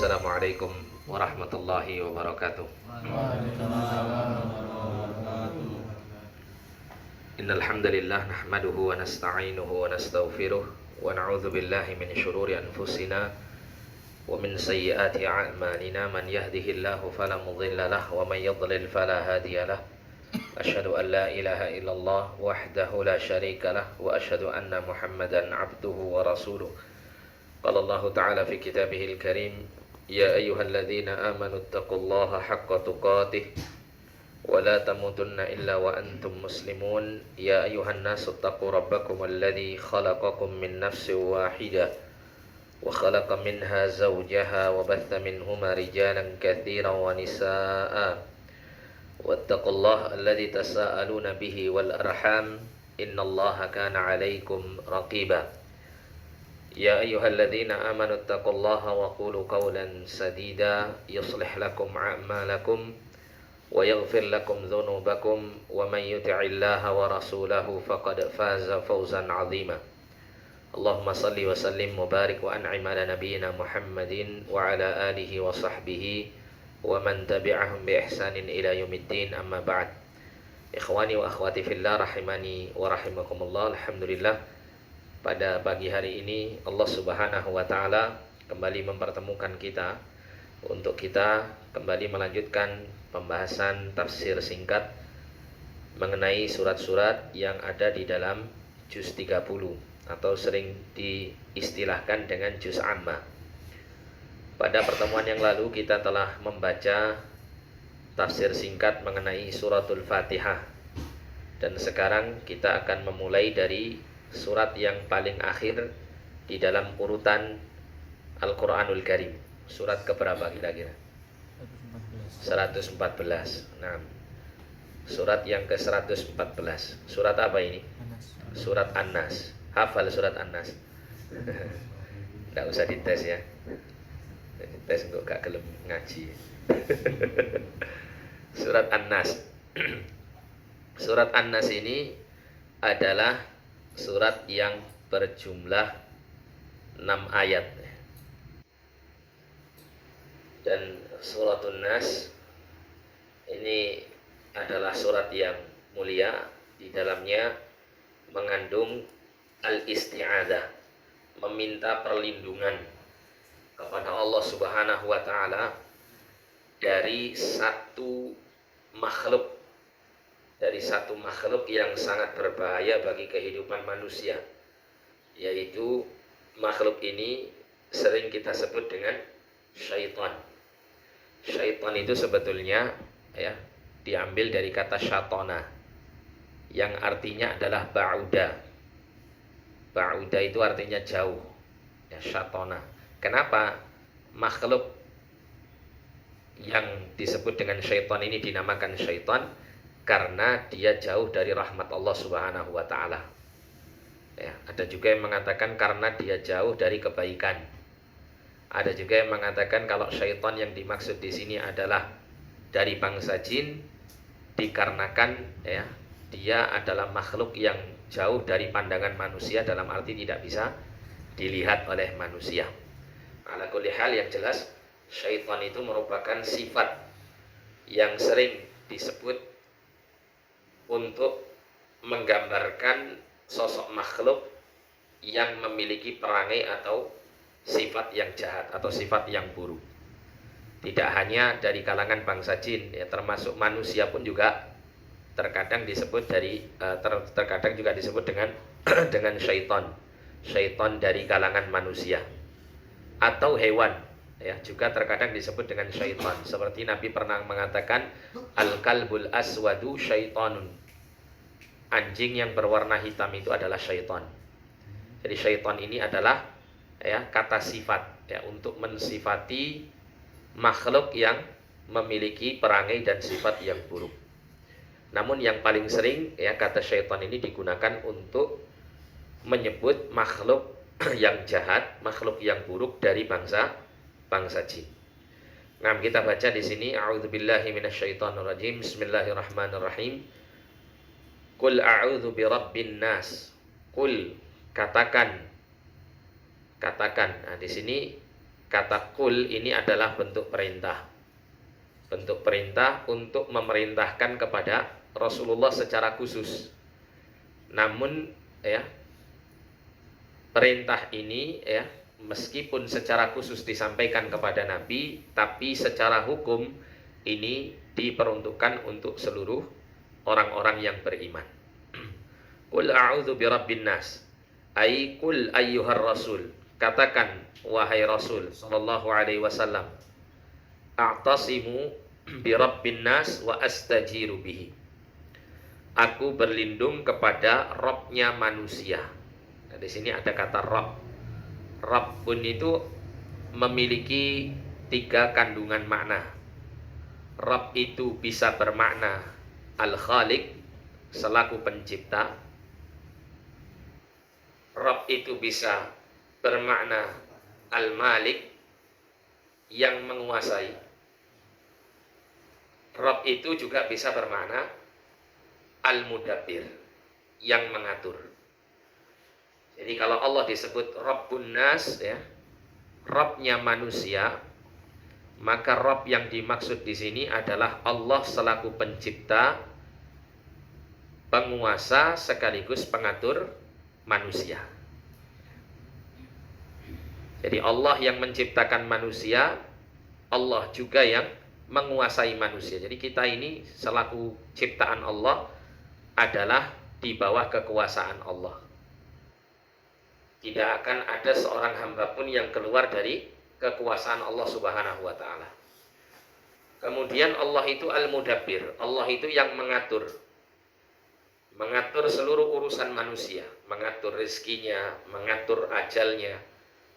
Assalamualaikum warahmatullahi wabarakatuh. Innal hamdalillah nahmaduhu wa nasta'inuhu wa nastaghfiruh wa na'udzu billahi min shururi anfusina wa min sayyiati a'malina. Man yahdihillahu fala mudilla lahu wa man yudlil fala hadiya lahu. Asyhadu an la ilaha illallah wahdahu la syarika lah wa asyhadu anna Muhammadan abduhu wa rasuluh. Qala Allah ta'ala fi kitabihil karim, ya ayyuhalladzina amanu taqullaha haqqa tuqatih wa la tamutunna illa wa antum muslimun. Ya ayyuhan nasu taqu rabbakum alladzi khalaqakum min nafsin wahidah wa khalaqa minha zawjaha wa batha minhuma rijalan katsiran wa nisaa'a. Wattaqullaha alladzi tasaaluna bihi wal arham innallaha kana 'alaikum raqiba. Ya ayyuhalladzina amanu taqullaha wa qulu qawlan sadida yuslih lakum a'malakum wa yaghfir lakum dhunubakum wa man yuti'illaha wa rasulahu faqad faza fawzan 'azima. Allahumma salli wa sallim mubarik wa an'im ala nabiyyina Muhammadin wa ala alihi wa sahbihi wa man tabi'ahum bi ihsanin ila yaumiddin, amma ba'd. Ikhwani wa akhwati fillah rahimani wa rahimakumullah. Alhamdulillah, pada pagi hari ini Allah Subhanahu wa taala kembali mempertemukan kita untuk kita kembali melanjutkan pembahasan tafsir singkat mengenai surat-surat yang ada di dalam juz 30 atau sering diistilahkan dengan juz amma. Pada pertemuan yang lalu kita telah membaca tafsir singkat mengenai suratul Fatihah. Dan sekarang kita akan memulai dari surat yang paling akhir di dalam urutan Al-Quranul Karim. Surat keberapa kira-kira? 114. Nah, surat yang ke-114. Surat apa ini? Surat An-Nas. Hafal surat An-Nas? Tidak usah dites ya. Tes kok gak gelem ngaji. Surat An-Nas. Surat An-Nas ini adalah surat yang berjumlah 6 ayat. Dan surat An-Nas ini adalah surat yang mulia. Di dalamnya mengandung al-isti'adzah, meminta perlindungan kepada Allah Subhanahu wa taala dari satu makhluk yang sangat berbahaya bagi kehidupan manusia, yaitu makhluk ini sering kita sebut dengan syaitan. Syaitan itu sebetulnya ya diambil dari kata syatona yang artinya adalah ba'uda. Ba'uda itu artinya jauh. Ya, syatona. Kenapa makhluk yang disebut dengan syaitan ini dinamakan syaitan? Karena dia jauh dari rahmat Allah Subhanahu wa taala. Ya, ada juga yang mengatakan karena dia jauh dari kebaikan. Ada juga yang mengatakan kalau syaitan yang dimaksud di sini adalah dari bangsa jin, dikarenakan ya dia adalah makhluk yang jauh dari pandangan manusia, dalam arti tidak bisa dilihat oleh manusia. Ala kulli hal, yang jelas syaitan itu merupakan sifat yang sering disebut untuk menggambarkan sosok makhluk yang memiliki perangai atau sifat yang jahat atau sifat yang buruk. Tidak hanya dari kalangan bangsa jin, ya, termasuk manusia pun juga terkadang disebut terkadang juga disebut dengan dengan syaitan. Syaitan dari kalangan manusia atau hewan, ya, juga terkadang disebut dengan syaitan. Seperti Nabi pernah mengatakan al-kalbul aswadu syaitanun. Anjing yang berwarna hitam itu adalah syaitan. Jadi syaitan ini adalah ya kata sifat ya untuk mensifati makhluk yang memiliki perangai dan sifat yang buruk. Namun yang paling sering ya kata syaitan ini digunakan untuk menyebut makhluk yang jahat, makhluk yang buruk dari bangsa jin. Nah, kita baca di sini a'udzubillahi minasyaitonirrajim. Bismillahirrahmanirrahim. Qul a'udzu birabbin nas. Qul, katakan. Nah, di sini kata kul ini adalah bentuk perintah. Bentuk perintah untuk memerintahkan kepada Rasulullah secara khusus. Namun ya, perintah ini ya, meskipun secara khusus disampaikan kepada Nabi, tapi secara hukum ini diperuntukkan untuk seluruh orang-orang yang beriman. Qul a'udzu birabbin nas. Ai qul ayyuhar rasul. Katakan wahai Rasul sallallahu alaihi wasallam, a'tasimu birabbin nas wa astajiru bihi. Aku berlindung kepada Rabb-nya manusia. Nah, di sini ada kata Rabb. Rabbun itu memiliki 3 kandungan makna. Rabb itu bisa bermakna Al-Khaliq, selaku pencipta. Rabb itu bisa bermakna Al-Malik, yang menguasai. Rabb itu juga bisa bermakna Al-Mudabbir, yang mengatur. Jadi kalau Allah disebut Rabbun Nas ya, Rabb-nya manusia, maka Rabb yang dimaksud di sini adalah Allah selaku pencipta, penguasa sekaligus pengatur manusia. Jadi Allah yang menciptakan manusia, Allah juga yang menguasai manusia. Jadi kita ini selaku ciptaan Allah adalah di bawah kekuasaan Allah. Tidak akan ada seorang hamba pun yang keluar dari kekuasaan Allah Subhanahu wa ta'ala. Kemudian Allah itu Al-Mudabbir. Allah itu yang mengatur. Mengatur seluruh urusan manusia. Mengatur rezekinya, mengatur ajalnya,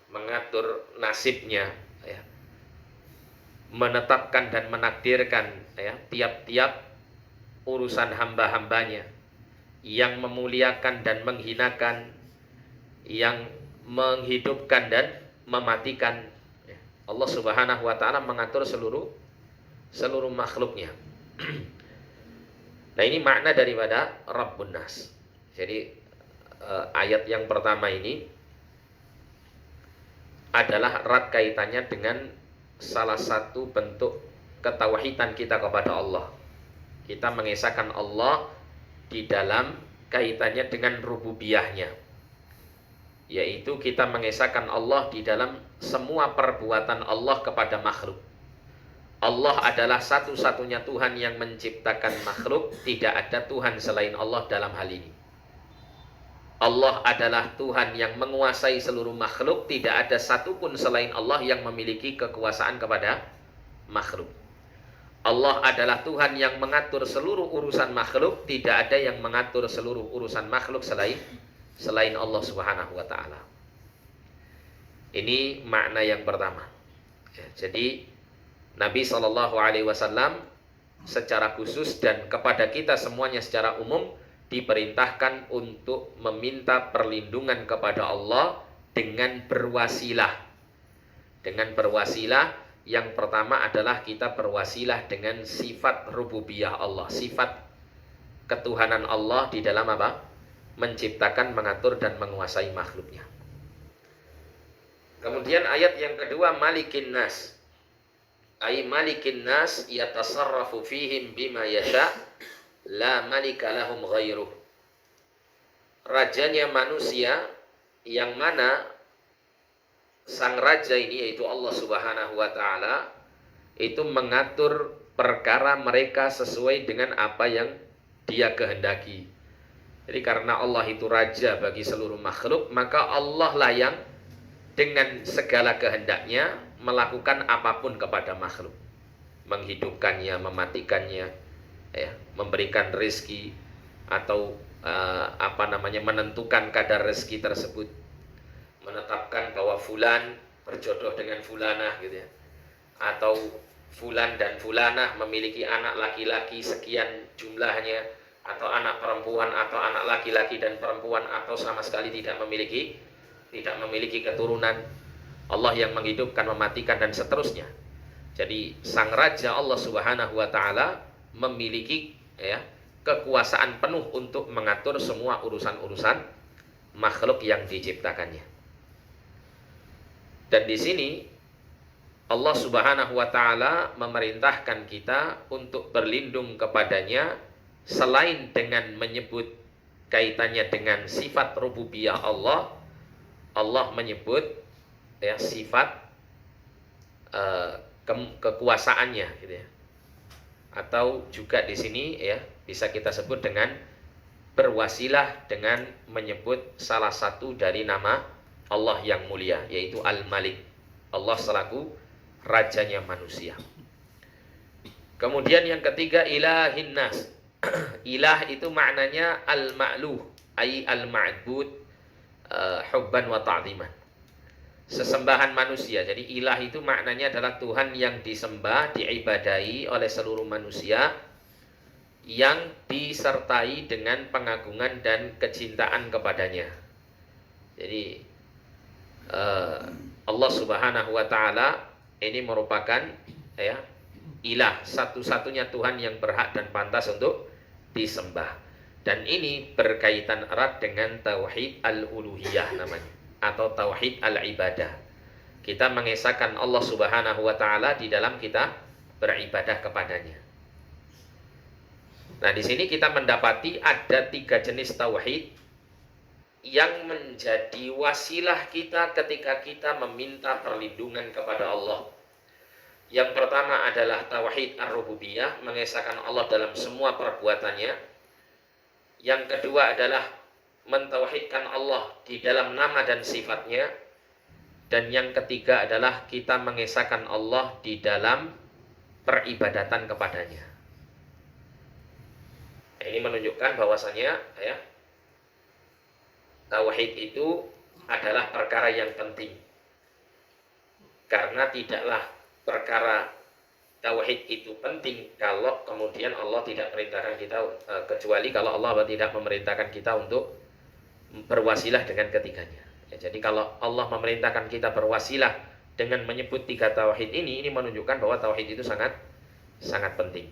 mengatur nasibnya, ya. Menetapkan dan menakdirkan ya, tiap-tiap urusan hamba-hambanya, yang memuliakan dan menghinakan, yang menghidupkan dan mematikan. Allah Subhanahu wa ta'ala mengatur seluruh makhluknya. Nah, ini makna daripada Rabbun Nas. Jadi ayat yang pertama ini adalah erat kaitannya dengan salah satu bentuk ketauhidan kita kepada Allah. Kita mengesahkan Allah di dalam kaitannya dengan rububiyahnya, yaitu kita mengesahkan Allah di dalam semua perbuatan Allah kepada makhluk. Allah adalah satu-satunya Tuhan yang menciptakan makhluk, tidak ada Tuhan selain Allah dalam hal ini. Allah adalah Tuhan yang menguasai seluruh makhluk, tidak ada satupun selain Allah yang memiliki kekuasaan kepada makhluk. Allah adalah Tuhan yang mengatur seluruh urusan makhluk, tidak ada yang mengatur seluruh urusan makhluk selain Allah Subhanahu wa ta'ala. Ini makna yang pertama. Ya, jadi Nabi SAW secara khusus dan kepada kita semuanya secara umum diperintahkan untuk meminta perlindungan kepada Allah dengan berwasilah. Dengan berwasilah, yang pertama adalah kita berwasilah dengan sifat rububiyah Allah, sifat ketuhanan Allah di dalam apa? Menciptakan, mengatur dan menguasai makhluknya. Kemudian ayat yang kedua, Malikin Nas. Ai Malikin Nas yatasarrafu fihim bima yasha, la malika lahum ghairuh. Rajanya manusia, yang mana sang raja ini yaitu Allah Subhanahu wa ta'ala itu mengatur perkara mereka sesuai dengan apa yang dia kehendaki. Jadi karena Allah itu raja bagi seluruh makhluk, maka Allah lah yang dengan segala kehendaknya melakukan apapun kepada makhluk. Menghidupkannya, mematikannya, ya, memberikan rezeki atau menentukan kadar rezeki tersebut, menetapkan bahwa fulan berjodoh dengan fulanah gitu ya, atau fulan dan fulanah memiliki anak laki-laki sekian jumlahnya, atau anak perempuan atau anak laki-laki dan perempuan, atau sama sekali tidak memiliki keturunan. Allah yang menghidupkan, mematikan dan seterusnya. Jadi sang raja Allah Subhanahu wa ta'ala memiliki ya, kekuasaan penuh untuk mengatur semua urusan-urusan makhluk yang diciptakannya. Dan di sini Allah Subhanahu wa taala memerintahkan kita untuk berlindung kepadanya selain dengan menyebut kaitannya dengan sifat rububiyah Allah. Allah menyebut ya sifat kekuasaannya gitu ya. Atau juga di sini ya bisa kita sebut dengan berwasilah dengan menyebut salah satu dari nama Allah yang mulia, yaitu Al-Malik. Allah selaku rajanya manusia. Kemudian yang ketiga, ilahin nas. Ilah itu maknanya al-ma'luh, ay al-ma'bud, hubban wa ta'ziman. Sesembahan manusia. Jadi ilah itu maknanya adalah Tuhan yang disembah, diibadahi oleh seluruh manusia, yang disertai dengan pengagungan dan kecintaan kepadanya. Jadi Allah Subhanahu wa taala ini merupakan ya ilah, satu-satunya Tuhan yang berhak dan pantas untuk disembah. Dan ini berkaitan erat dengan tauhid al-uluhiyah namanya, atau tauhid al-ibadah. Kita mengesahkan Allah Subhanahu wa taala di dalam kita beribadah kepadanya. Nah, di sini kita mendapati ada 3 jenis tauhid yang menjadi wasilah kita ketika kita meminta perlindungan kepada Allah. Yang pertama adalah tauhid ar-rububiyah, mengesahkan Allah dalam semua perbuatannya. Yang kedua adalah mentauhidkan Allah di dalam nama dan sifatnya. Dan yang ketiga adalah kita mengesahkan Allah di dalam peribadatan kepadanya. Ini menunjukkan bahwasanya ya tauhid itu adalah perkara yang penting. Karena tidaklah perkara tauhid itu penting kalau kemudian Allah tidak perintahkan kita, kecuali kalau Allah tidak memerintahkan kita untuk berwasilah dengan ketiganya. Ya, jadi kalau Allah memerintahkan kita berwasilah dengan menyebut 3 tauhid ini menunjukkan bahwa tauhid itu sangat penting.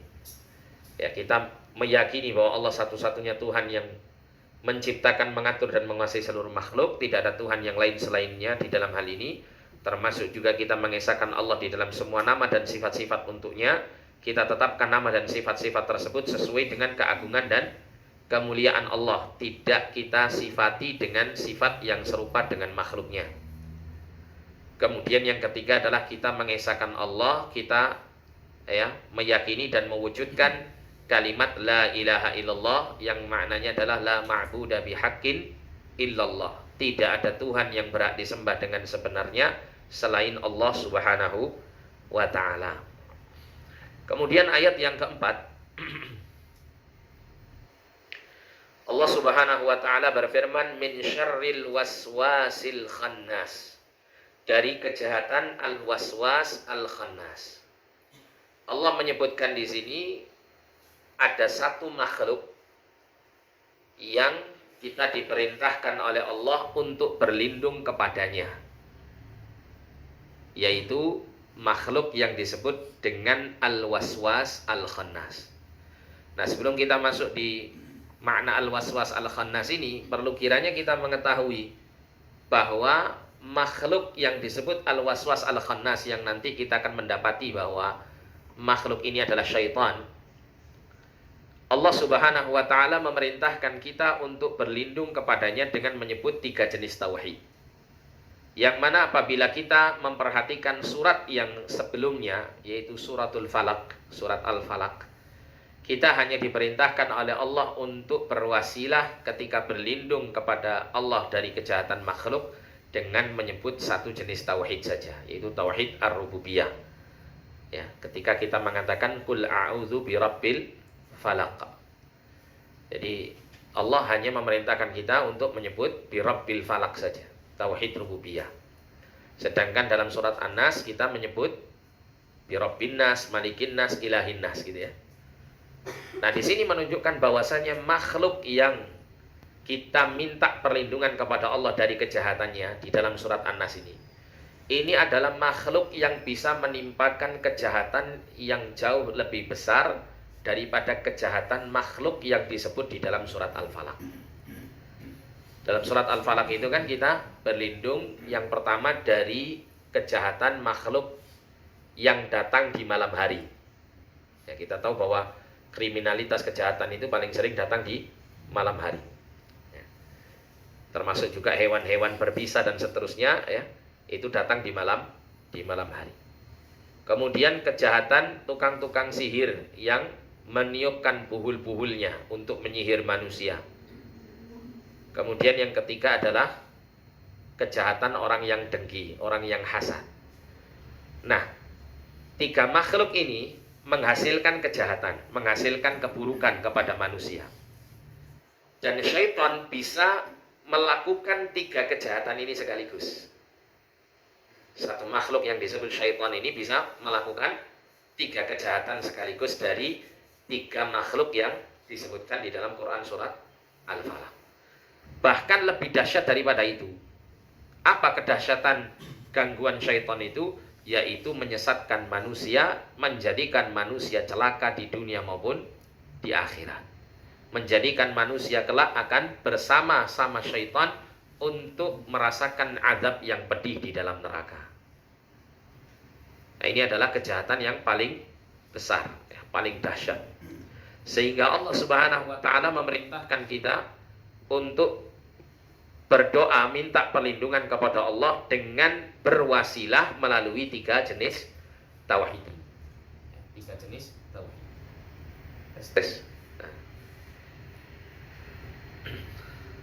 Ya, kita meyakini bahwa Allah satu-satunya Tuhan yang menciptakan, mengatur dan menguasai seluruh makhluk, tidak ada Tuhan yang lain selainnya di dalam hal ini. Termasuk juga kita mengesahkan Allah di dalam semua nama dan sifat-sifat untuknya. Kita tetapkan nama dan sifat-sifat tersebut sesuai dengan keagungan dan kemuliaan Allah, tidak kita sifati dengan sifat yang serupa dengan makhluknya. Kemudian yang ketiga adalah kita mengesahkan Allah, kita ya meyakini dan mewujudkan kalimat la ilaha illallah, yang maknanya adalah la ma'buda bihaqqin illallah. Tidak ada Tuhan yang berhak disembah dengan sebenarnya selain Allah Subhanahu wa ta'ala. Kemudian ayat yang keempat, Allah Subhanahu wa ta'ala berfirman, min syarril waswasil khannas, dari kejahatan al-waswas al-khannas. Allah menyebutkan di sini ada satu makhluk yang kita diperintahkan oleh Allah untuk berlindung kepadanya, yaitu makhluk yang disebut dengan al-waswas al-khannas. Nah, sebelum kita masuk di makna al-waswas al-khannas ini, perlu kiranya kita mengetahui bahwa makhluk yang disebut al-waswas al-khannas, yang nanti kita akan mendapati bahwa makhluk ini adalah syaitan, Allah Subhanahu wa ta'ala memerintahkan kita untuk berlindung kepadanya dengan menyebut 3 jenis tauhid. Yang mana apabila kita memperhatikan surat yang sebelumnya, yaitu suratul Falaq, surat Al-Falaq, kita hanya diperintahkan oleh Allah untuk berwasilah ketika berlindung kepada Allah dari kejahatan makhluk dengan menyebut 1 jenis tauhid saja, yaitu tauhid ar-rububiyah. Ya, ketika kita mengatakan qul a'udzu birabbil falaq. Jadi Allah hanya memerintahkan kita untuk menyebut birabbil falaq saja, tauhid rububiyah. Sedangkan dalam surat An-Nas kita menyebut birabbin nas, malikin nas, ilahin nas gitu ya. Nah, di sini menunjukkan bahwasanya makhluk yang kita minta perlindungan kepada Allah dari kejahatannya di dalam surat An-Nas ini adalah makhluk yang bisa menimpakan kejahatan yang jauh lebih besar daripada kejahatan makhluk yang disebut di dalam surat Al-Falaq. Dalam surat Al-Falaq itu kan kita berlindung yang pertama dari kejahatan makhluk yang datang di malam hari. Ya, kita tahu bahwa kriminalitas kejahatan itu paling sering datang di malam hari. Ya. Termasuk juga hewan-hewan berbisa dan seterusnya, ya, itu datang di malam hari. Kemudian kejahatan tukang-tukang sihir yang meniupkan buhul-buhulnya untuk menyihir manusia. Kemudian yang ketiga adalah kejahatan orang yang dengki, orang yang hasad. Nah, 3 makhluk ini menghasilkan kejahatan, menghasilkan keburukan kepada manusia. Dan syaitan bisa melakukan 3 kejahatan ini sekaligus. Satu makhluk yang disebut syaitan ini bisa melakukan 3 kejahatan sekaligus dari 3 makhluk yang disebutkan di dalam Quran surat Al-Falaq. Bahkan lebih dahsyat daripada itu. Apa kedahsyatan gangguan syaitan itu? Yaitu menyesatkan manusia, menjadikan manusia celaka di dunia maupun di akhirat. Menjadikan manusia kelak akan bersama-sama syaitan untuk merasakan azab yang pedih di dalam neraka. Nah, ini adalah kejahatan yang paling besar, ya, paling dahsyat. Sehingga Allah Subhanahu wa taala memerintahkan kita untuk berdoa minta perlindungan kepada Allah dengan berwasilah melalui 3 jenis tauhid. 3 jenis tauhid.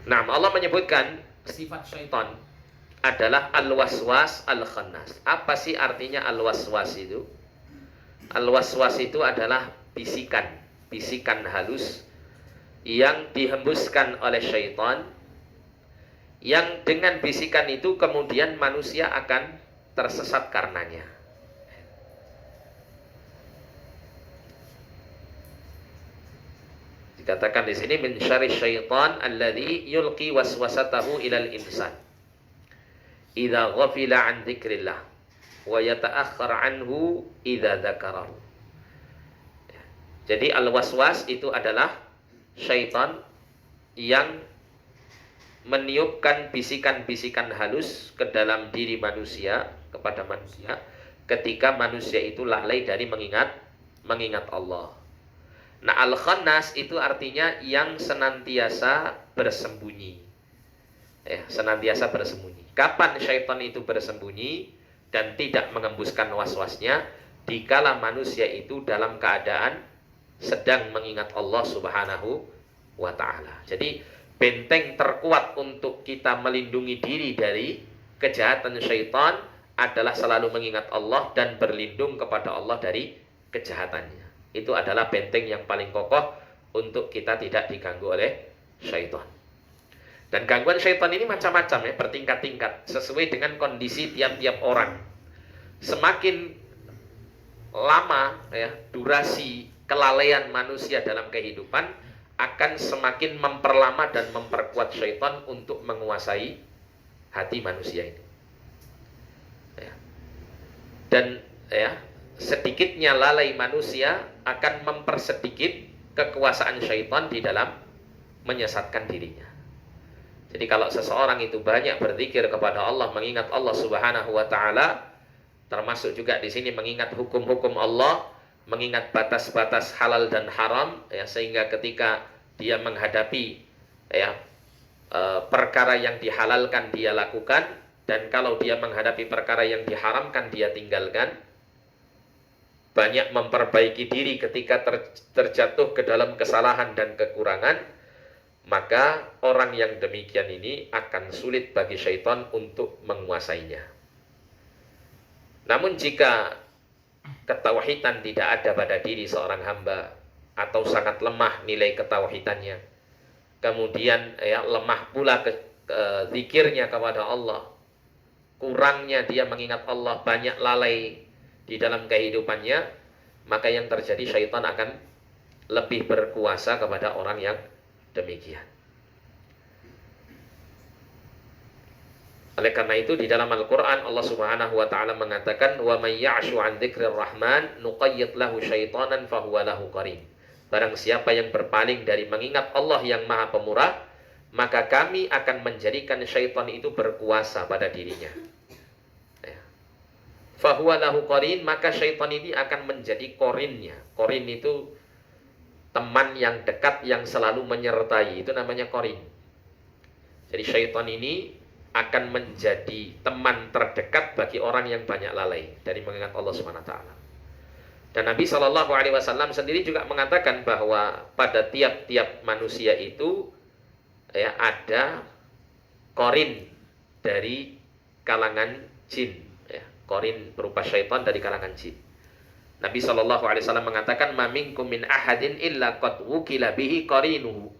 Nah, Allah menyebutkan sifat syaitan adalah al-waswas al-khannas. Apa sih artinya al-waswas itu? Al-waswas itu adalah bisikan halus yang dihembuskan oleh syaitan, yang dengan bisikan itu kemudian manusia akan tersesat karenanya. Dikatakan di sini min syarri syaitan alladzi yulqi waswasatahu ilal insan idza ghafila an dzikrillah wa yata'akhkhar anhu idza dzakarahu. Jadi al-waswas itu adalah syaitan yang meniupkan bisikan-bisikan halus ke dalam diri manusia, kepada manusia, ketika manusia itu lalai dari mengingat Allah. Nah, al-khannas itu artinya yang senantiasa bersembunyi. Ya, senantiasa bersembunyi. Kapan syaitan itu bersembunyi dan tidak mengembuskan waswasnya? Dikala manusia itu dalam keadaan sedang mengingat Allah Subhanahu wa ta'ala. Jadi benteng terkuat untuk kita melindungi diri dari kejahatan syaitan adalah selalu mengingat Allah dan berlindung kepada Allah dari kejahatannya. Itu adalah benteng yang paling kokoh untuk kita tidak diganggu oleh syaitan. Dan gangguan syaitan ini macam-macam, ya, bertingkat-tingkat sesuai dengan kondisi tiap-tiap orang. Semakin lama, ya, durasi kelalaian manusia dalam kehidupan akan semakin memperlama dan memperkuat syaitan untuk menguasai hati manusia ini. Ya. Dan, ya, sedikitnya lalai manusia akan mempersedikit kekuasaan syaitan di dalam menyesatkan dirinya. Jadi kalau seseorang itu banyak berzikir kepada Allah, mengingat Allah Subhanahu wa taala, termasuk juga di sini mengingat hukum-hukum Allah, mengingat batas-batas halal dan haram, ya, sehingga ketika dia menghadapi, ya, perkara yang dihalalkan dia lakukan, dan kalau dia menghadapi perkara yang diharamkan dia tinggalkan. Banyak memperbaiki diri ketika terjatuh ke dalam kesalahan dan kekurangan, maka orang yang demikian ini akan sulit bagi syaitan untuk menguasainya. Namun jika ketauhidan tidak ada pada diri seorang hamba, atau sangat lemah nilai ketauhidannya, kemudian, ya, lemah pula zikirnya kepada Allah, kurangnya dia mengingat Allah, banyak lalai di dalam kehidupannya, maka yang terjadi syaitan akan lebih berkuasa kepada orang yang demikian. Oleh karena itu di dalam Al-Quran Allah Subhanahu wa ta'ala mengatakan, wa may ya'shu an dzikrir rahman nuqayyid lahu syaitanan fahuwa lahu qarin. Barang siapa yang berpaling dari mengingat Allah yang Maha Pemurah, maka kami akan menjadikan syaitan itu berkuasa pada dirinya. Ya. fahuwa lahu qarin, maka syaitan ini akan menjadi qarinnya. Qarin itu teman yang dekat yang selalu menyertai, itu namanya qarin. Jadi syaitan ini akan menjadi teman terdekat bagi orang yang banyak lalai dari mengingat Allah Subhanahu wa taala. Dan Nabi Shallallahu alaihi wasallam sendiri juga mengatakan bahwa pada tiap-tiap manusia itu ya ada qarin dari kalangan jin, ya, qarin berupa syaitan dari kalangan jin. Nabi Shallallahu alaihi wasallam mengatakan, "Ma minkum min ahadin illa qad wukila bihi qarinuhu."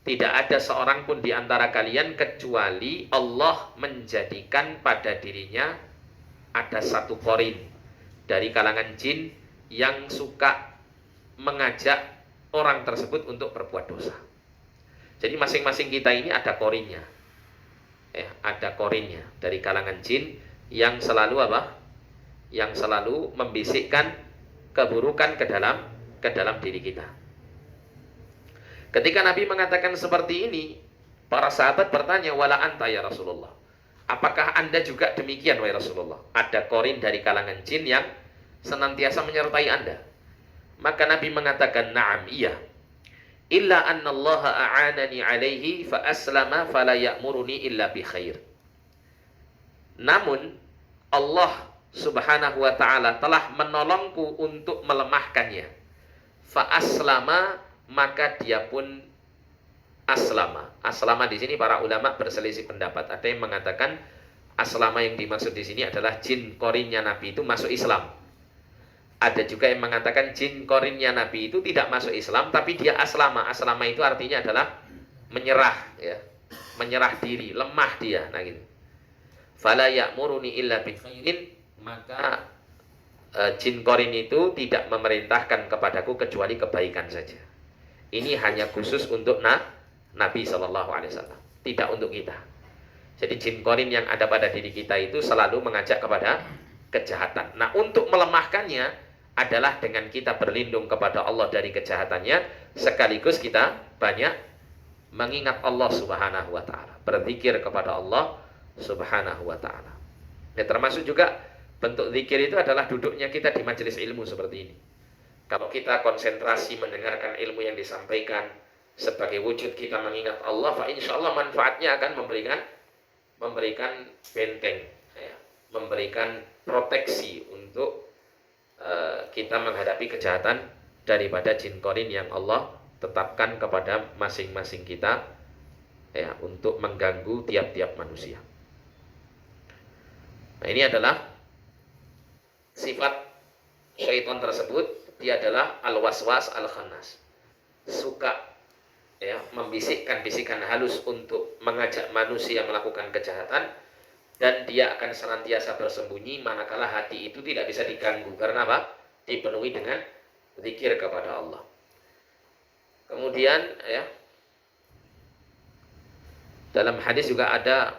Tidak ada seorang pun di antara kalian kecuali Allah menjadikan pada dirinya ada satu qarin dari kalangan jin yang suka mengajak orang tersebut untuk berbuat dosa. Jadi masing-masing kita ini ada qarinnya. Ya, ada qarinnya dari kalangan jin yang selalu apa? Yang selalu membisikkan keburukan ke dalam diri kita. Ketika Nabi mengatakan seperti ini, para sahabat bertanya, "Wala anta ya Rasulullah?" Apakah Anda juga demikian wahai Rasulullah? Ada qarin dari kalangan jin yang senantiasa menyertai Anda? Maka Nabi mengatakan, "Na'am, iya. Illa anna Allah a'anani alaihi fa aslama fala ya'muruni illa bi khair." Namun Allah Subhanahu wa ta'ala telah menolongku untuk melemahkannya. Fa aslama, maka dia pun aslama. Aslama di sini para ulama berselisih pendapat. Ada yang mengatakan aslama yang dimaksud di sini adalah jin qarinnya Nabi itu masuk Islam. Ada juga yang mengatakan jin qarinnya Nabi itu tidak masuk Islam, tapi dia aslama. Aslama itu artinya adalah menyerah, ya, menyerah diri, lemah dia. Nah gitu. Fala ya'muruni illa bi khairin, maka jin qarin itu tidak memerintahkan kepadaku kecuali kebaikan saja. Ini hanya khusus untuk Nabi Shallallahu alaihi wasallam, tidak untuk kita. Jadi jin qarin yang ada pada diri kita itu selalu mengajak kepada kejahatan. Nah, untuk melemahkannya adalah dengan kita berlindung kepada Allah dari kejahatannya, sekaligus kita banyak mengingat Allah Subhanahu wa taala, berzikir kepada Allah Subhanahu wa taala. Ya, termasuk juga bentuk zikir itu adalah duduknya kita di majelis ilmu seperti ini. Kalau kita konsentrasi mendengarkan ilmu yang disampaikan sebagai wujud kita mengingat Allah, fa insyaallah manfaatnya akan memberikan benteng, ya, memberikan proteksi untuk kita menghadapi kejahatan daripada jin qarin yang Allah tetapkan kepada masing-masing kita, ya, untuk mengganggu tiap-tiap manusia. Nah, ini adalah sifat syaitan tersebut. Dia adalah al-waswas al-khannas, suka, ya, membisikkan bisikan halus untuk mengajak manusia melakukan kejahatan, dan dia akan senantiasa bersembunyi manakala hati itu tidak bisa diganggu. Karena apa? Dipenuhi dengan zikir kepada Allah. Kemudian, ya, dalam hadis juga ada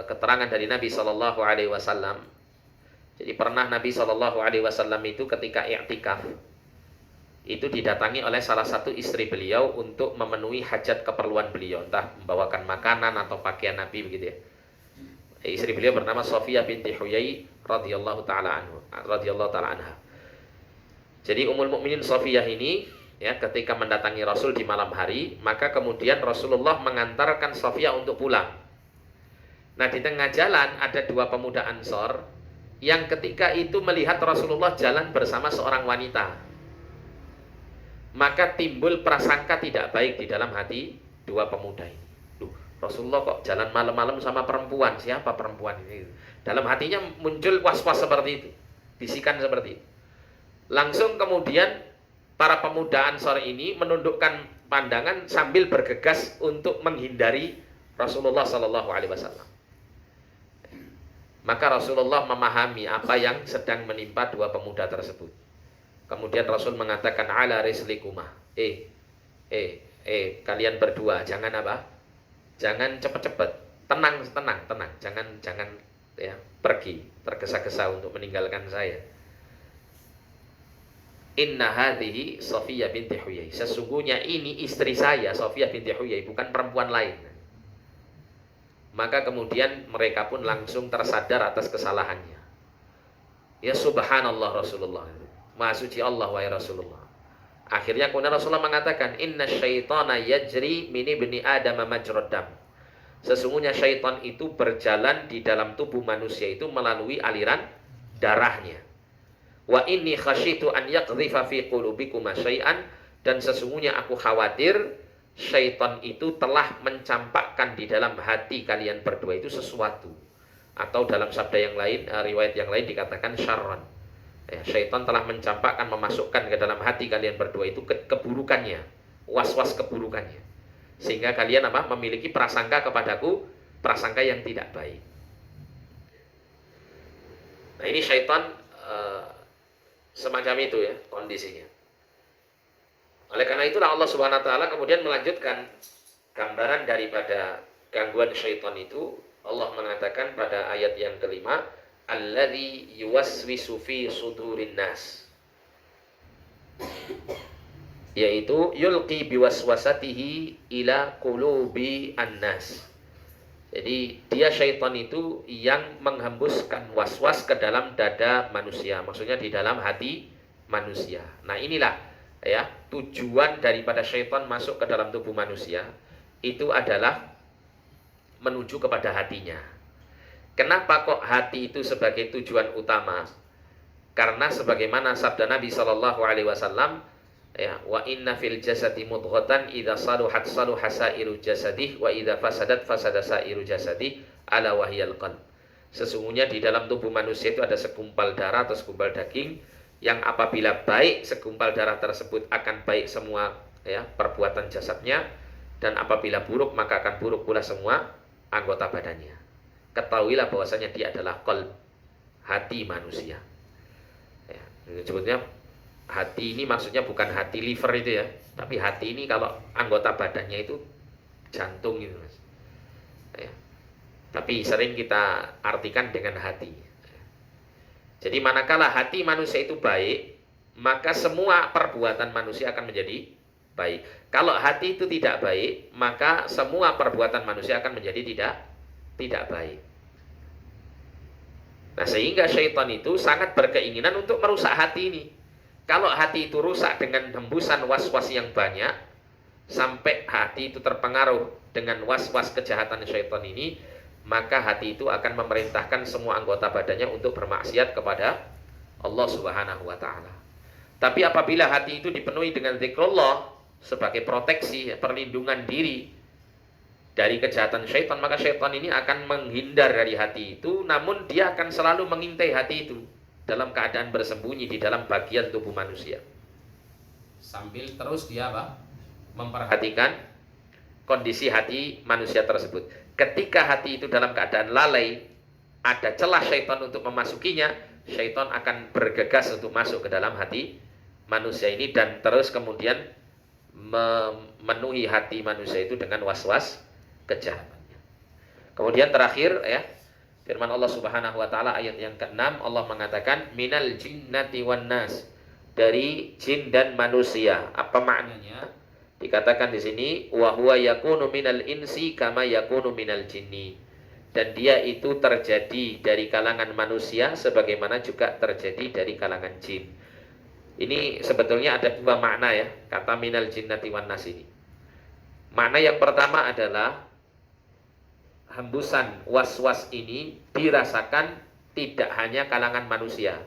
keterangan dari Nabi Shallallahu alaihi wasallam. Jadi pernah Nabi Shallallahu alaihi wasallam itu ketika i'tikaf itu didatangi oleh salah satu istri beliau untuk memenuhi hajat keperluan beliau, entah membawakan makanan atau pakaian Nabi, begitu ya. Istri beliau bernama Sofiyah binti Huyai radhiyallahu taala anha. Jadi Ummul Mukminin Sofiyah ini, ya, ketika mendatangi Rasul di malam hari, maka kemudian Rasulullah mengantarkan Sofiyah untuk pulang. Nah, di tengah jalan ada dua pemuda Ansor yang ketika itu melihat Rasulullah jalan bersama seorang wanita. Maka timbul prasangka tidak baik di dalam hati dua pemuda ini. Duh, Rasulullah kok jalan malam-malam sama perempuan? Siapa perempuan ini? Dalam hatinya muncul was-was seperti itu, bisikan seperti itu. Langsung kemudian para pemuda Ansor ini menundukkan pandangan sambil bergegas untuk menghindari Rasulullah Shallallahu alaihi wasallam. Maka Rasulullah memahami apa yang sedang menimpa dua pemuda tersebut. Kemudian Rasul mengatakan, ala rislikumah, kalian berdua jangan apa? Jangan cepat-cepat, tenang, jangan ya pergi tergesa-gesa untuk meninggalkan saya. Inna hadhihi Sofiyah binti Huyai, sesungguhnya ini istri saya Sofiyah binti Huyai, bukan perempuan lain. Maka kemudian mereka pun langsung tersadar atas kesalahannya. Ya subhanallah Rasulullah. Maha suci Allah wahai Rasulullah. Akhirnya kemudian Rasulullah mengatakan, inna syaitana yajri min ibni Adam majrad dam. Sesungguhnya syaitan itu berjalan di dalam tubuh manusia itu melalui aliran darahnya. Wa inni khasyitu an yaqdhifa fi qulubikum syai'an, dan sesungguhnya aku khawatir syaitan itu telah mencampakkan di dalam hati kalian berdua itu sesuatu. Atau dalam sabda yang lain, riwayat yang lain dikatakan syarran. Ya, syaitan telah mencampakkan, memasukkan ke dalam hati kalian berdua itu keburukannya, was-was keburukannya, sehingga kalian memiliki prasangka kepadaku, prasangka yang tidak baik. Nah ini syaitan semacam itu ya kondisinya. Oleh karena itulah Allah Subhanahu Wa Taala kemudian melanjutkan gambaran daripada gangguan syaitan itu. Allah mengatakan pada ayat yang kelima, alladzi yuwaswisu fi sudurin nas, yaitu yulqi biwaswasatihi ila qulubi annas. Jadi dia syaitan itu yang menghembuskan waswas ke dalam dada manusia, maksudnya di dalam hati manusia. Nah inilah ya tujuan daripada syaitan masuk ke dalam tubuh manusia, itu adalah menuju kepada hatinya. Kenapa kok hati itu sebagai tujuan utama? Karena sebagaimana sabda Nabi Shallallahu Alaihi Wasallam, ya, wa inna fil jasadi mudghatan idza saluhat saluha sairu jasadih wa idza fasadat fasada sairu jasadih ala wahyal qalb. Sesungguhnya di dalam tubuh manusia itu ada segumpal darah atau segumpal daging yang apabila baik segumpal darah tersebut akan baik semua ya perbuatan jasadnya, dan apabila buruk maka akan buruk pula semua anggota badannya. Ketahuilah bahwasanya dia adalah qalb, hati manusia. Ya, sebetulnya hati ini maksudnya bukan hati liver itu ya, tapi hati ini kalau anggota badannya itu jantung gitu mas. Ya. Tapi sering kita artikan dengan hati. Jadi manakala hati manusia itu baik, maka semua perbuatan manusia akan menjadi baik. Kalau hati itu tidak baik, maka semua perbuatan manusia akan menjadi tidak baik. Nah sehingga syaitan itu sangat berkeinginan untuk merusak hati ini. Kalau hati itu rusak dengan hembusan was-was yang banyak, sampai hati itu terpengaruh dengan was-was kejahatan syaitan ini, maka hati itu akan memerintahkan semua anggota badannya untuk bermaksiat kepada Allah Subhanahu Wa Taala. Tapi apabila hati itu dipenuhi dengan zikrullah sebagai proteksi, perlindungan diri dari kejahatan syaitan, maka syaitan ini akan menghindar dari hati itu, namun dia akan selalu mengintai hati itu dalam keadaan bersembunyi di dalam bagian tubuh manusia, sambil terus dia memperhatikan kondisi hati manusia tersebut. Ketika hati itu dalam keadaan lalai, ada celah syaitan untuk memasukinya, syaitan akan bergegas untuk masuk ke dalam hati manusia ini, dan terus kemudian memenuhi hati manusia itu dengan was-was kejahatannya. Kemudian terakhir ya, firman Allah Subhanahu Wa Taala ayat yang ke-6, Allah mengatakan minal jinnati wan nas, dari jin dan manusia. Apa maknanya? Dikatakan di sini wa huwa yakunu minal insi kama yakunu minal jinni, dan dia itu terjadi dari kalangan manusia sebagaimana juga terjadi dari kalangan jin. Ini sebetulnya ada dua makna ya, kata minal jinnati wan nas ini. Makna yang pertama adalah hembusan was-was ini dirasakan tidak hanya kalangan manusia,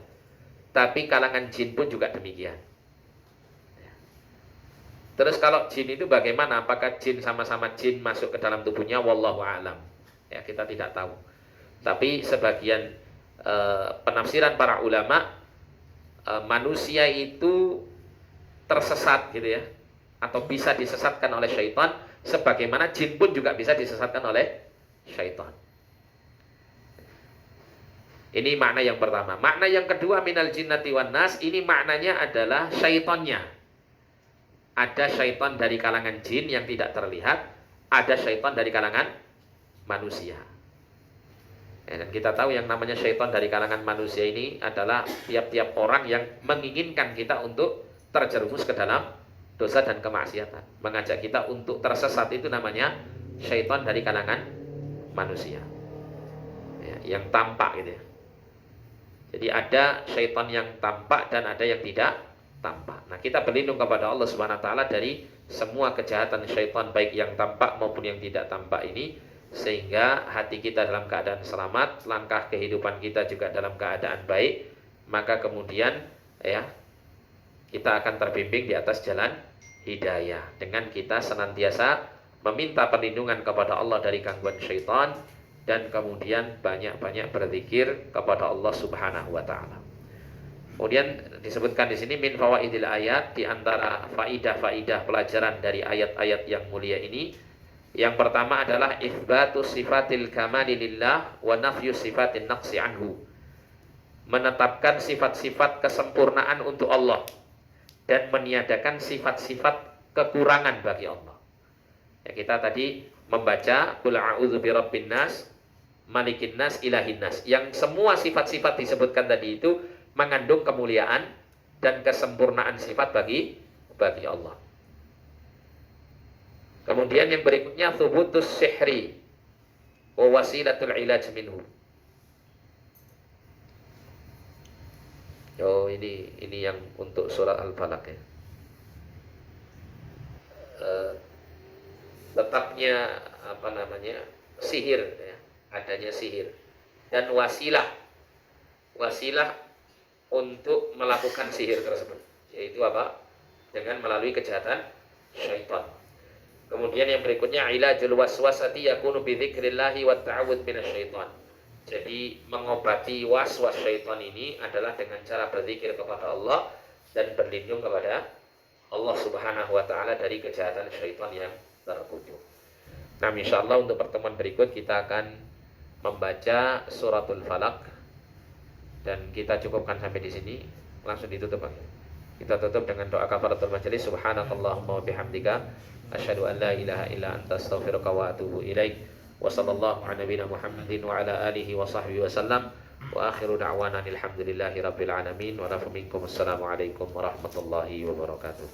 tapi kalangan jin pun juga demikian. Terus kalau jin itu bagaimana? Apakah jin sama-sama jin masuk ke dalam tubuhnya? Wallahu a'lam. Ya, kita tidak tahu. Tapi sebagian penafsiran para ulama, manusia itu tersesat gitu ya, atau bisa disesatkan oleh syaitan, sebagaimana jin pun juga bisa disesatkan oleh syaitan. Ini makna yang pertama. Makna yang kedua minal jinnati wan nas, ini maknanya adalah syaitannya. Ada syaitan dari kalangan jin yang tidak terlihat, ada syaitan dari kalangan manusia. Ya, dan kita tahu yang namanya syaitan dari kalangan manusia ini adalah tiap-tiap orang yang menginginkan kita untuk terjerumus ke dalam dosa dan kemaksiatan, mengajak kita untuk tersesat, itu namanya syaitan dari kalangan manusia ya, yang tampak gitu ya. Jadi ada syaitan yang tampak dan ada yang tidak tampak. Nah, kita berlindung kepada Allah Subhanahu wa taala dari semua kejahatan syaitan baik yang tampak maupun yang tidak tampak ini, sehingga hati kita dalam keadaan selamat, langkah kehidupan kita juga dalam keadaan baik, maka kemudian ya kita akan terbimbing di atas jalan hidayah dengan kita senantiasa meminta perlindungan kepada Allah dari gangguan syaitan dan kemudian banyak-banyak berzikir kepada Allah Subhanahu wa taala. Kemudian disebutkan di sini min fawaidil ayat, di antara faidah-faidah pelajaran dari ayat-ayat yang mulia ini, yang pertama adalah itsbatu sifatil kamali lillah wa nafyu sifatin naqsi anhu. Menetapkan sifat-sifat kesempurnaan untuk Allah dan meniadakan sifat-sifat kekurangan bagi Allah. Ya, kita tadi membaca qul a'udzu birabbin nas, malikin nas, ilahin nas. Yang semua sifat-sifat disebutkan tadi itu mengandung kemuliaan dan kesempurnaan sifat bagi Allah. Kemudian yang berikutnya thubutus sihri wa wasilatul ilaj minhu. Oh, ini yang untuk surat Al-Falaq ya. Tetapnya sihir ya, adanya sihir dan wasilah untuk melakukan sihir tersebut, yaitu apa? Dengan melalui kejahatan syaitan. Kemudian yang berikutnya ilajul waswasati yakunu bi dzikrillahi wa ta'awudz minasyaitan. Jadi mengobati waswas syaitan ini adalah dengan cara berzikir kepada Allah dan berlindung kepada Allah Subhanahu wa taala dari kejahatan syaitan yang terkutuk. Nah, insyaallah untuk pertemuan berikut kita akan membaca suratul Falaq. Dan kita cukupkan sampai di sini, langsung ditutup. Kita tutup dengan doa kafaratul majelis. Subhanakallahumma wa bihamdika asyhadu an la ilaha illa anta astaghfiruka wa atubu ilaik. Wa sallallahu ala nabiyina Muhammadin wa ala alihi wa sahbihi wa sallam. Wa akhiru da'wana alhamdulillahi rabbil alamin wa lakum minkum assalamu alaikum warahmatullahi wabarakatuh.